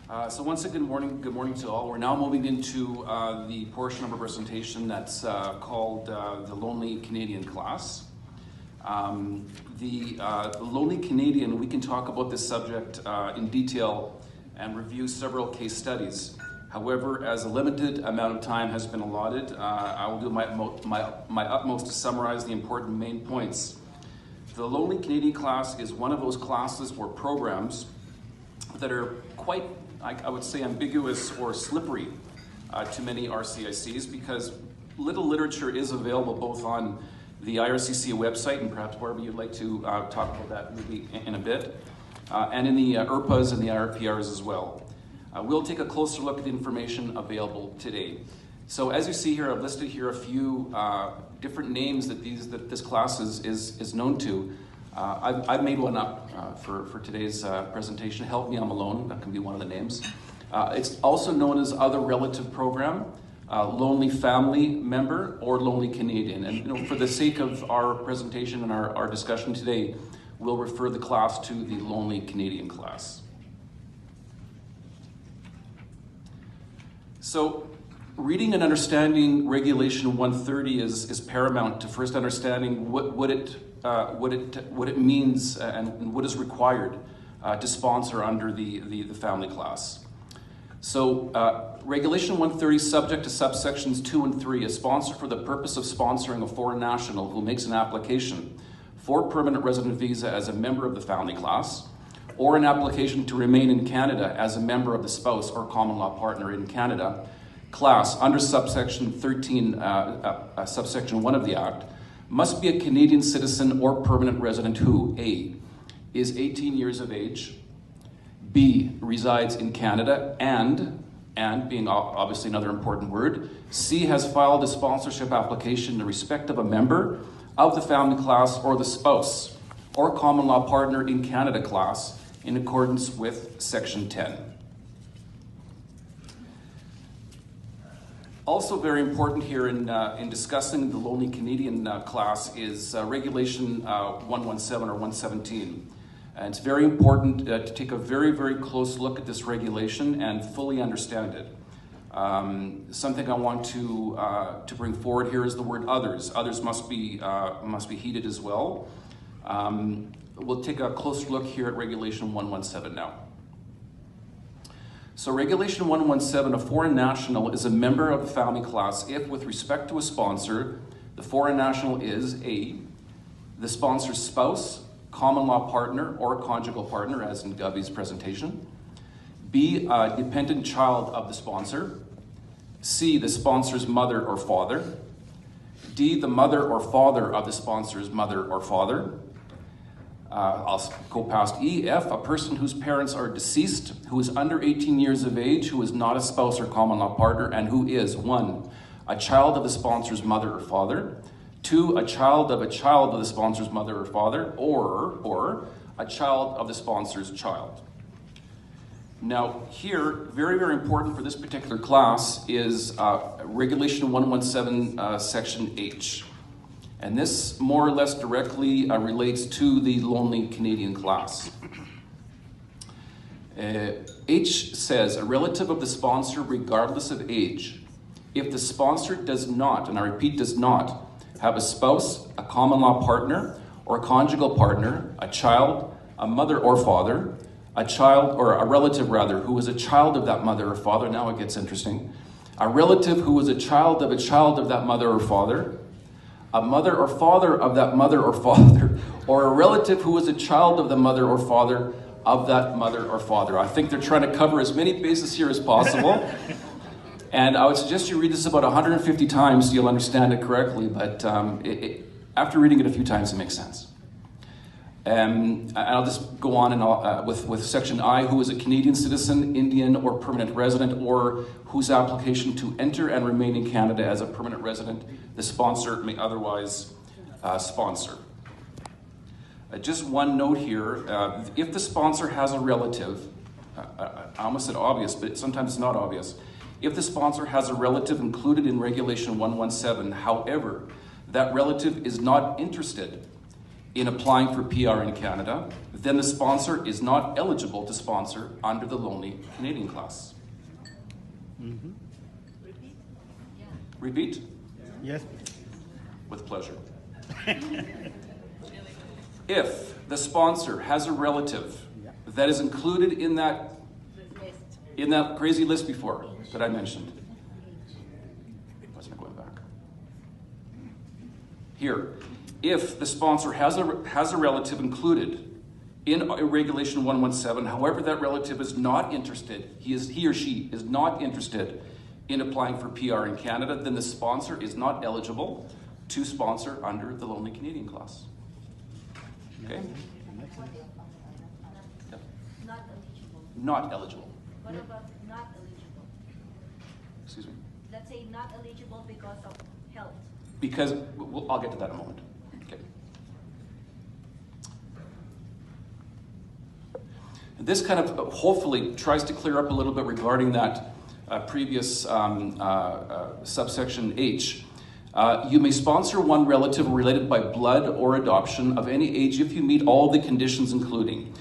So once again, good morning to all. We're now moving into the portion of our presentation that's called the Lonely Canadian class. The Lonely Canadian, we can talk about this subject in detail and review several case studies. However, as a limited amount of time has been allotted, I will do my utmost to summarize the important main points. The Lonely Canadian class is one of those classes or programs that are quite, I would say, ambiguous or slippery to many RCICs, because little literature is available both on the IRCC website, and perhaps Barbara, you'd like to talk about that maybe in a bit, and in the IRPAs and the IRPRs as well. We'll take a closer look at the information available today. So as you see here, I've listed here a few different names that this class is known to. I've made one up for today's presentation. Help Me, I'm Alone, that can be one of the names. It's also known as Other Relative Program, Lonely Family Member, or Lonely Canadian. And for the sake of our presentation and our discussion today, we'll refer the class to the Lonely Canadian class. So, reading and understanding Regulation 130 is paramount to first understanding what it means and what is required to sponsor under the family class. So Regulation 130, subject to subsections 2 and 3, is sponsored for the purpose of sponsoring a foreign national who makes an application for permanent resident visa as a member of the family class, or an application to remain in Canada as a member of the spouse or common law partner in Canada class under subsection 13, subsection 1 of the Act, must be a Canadian citizen or permanent resident who, A, is 18 years of age, B, resides in Canada, and being obviously another important word, C, has filed a sponsorship application in respect of a member of the family class or the spouse or common law partner in Canada class in accordance with Section 10. Also very important here in discussing the Lonely Canadian class is Regulation 117 or 117. And it's very important to take a very, very close look at this regulation and fully understand it. Something I want to bring forward here is the word others. Others must be heeded as well. We'll take a closer look here at Regulation 117 now. So Regulation 117, a foreign national is a member of the family class if, with respect to a sponsor, the foreign national is A, the sponsor's spouse, common law partner, or conjugal partner, as in Gubby's presentation, B, a dependent child of the sponsor, C, the sponsor's mother or father, D, the mother or father of the sponsor's mother or father. I'll go past E, F, a person whose parents are deceased, who is under 18 years of age, who is not a spouse or common law partner, and who is 1, a child of the sponsor's mother or father, 2, a child of the sponsor's mother or father, or a child of the sponsor's child. Now here, very, very important for this particular class is Regulation 117, Section H. And this more or less directly relates to the Lonely Canadian class. H says, a relative of the sponsor regardless of age, if the sponsor does not, and I repeat, does not, have a spouse, a common law partner, or a conjugal partner, a child, a mother or father, a child, or a relative rather, who is a child of that mother or father, now it gets interesting, a relative who is a child of that mother or father, a mother or father of that mother or father, or a relative who is a child of the mother or father of that mother or father. I think they're trying to cover as many bases here as possible. And I would suggest you read this about 150 times so you'll understand it correctly, but after reading it a few times, it makes sense. And I'll just go on and with Section I, who is a Canadian citizen, Indian, or permanent resident, or whose application to enter and remain in Canada as a permanent resident the sponsor may otherwise sponsor. Just one note here, if the sponsor has a relative, I almost said obvious, but sometimes it's not obvious. If the sponsor has a relative included in Regulation 117, however, that relative is not interested in applying for PR in Canada, then the sponsor is not eligible to sponsor under the Lonely Canadian class. Mm-hmm. Repeat? Yes. With pleasure. If the sponsor has a relative that is included in that crazy list before that I mentioned. Wasn't going back. Here, if the sponsor has a relative included in Regulation 117, however that relative is not interested, he or she is not interested in applying for PR in Canada, then the sponsor is not eligible to sponsor under the Lonely Canadian class. Okay? Yep. Not eligible. Not eligible. What about not eligible? Excuse me. Let's say not eligible because of health. Because, I'll get to that in a moment. Okay. This kind of hopefully tries to clear up a little bit regarding that previous subsection H. You may sponsor one relative related by blood or adoption of any age if you meet all the conditions including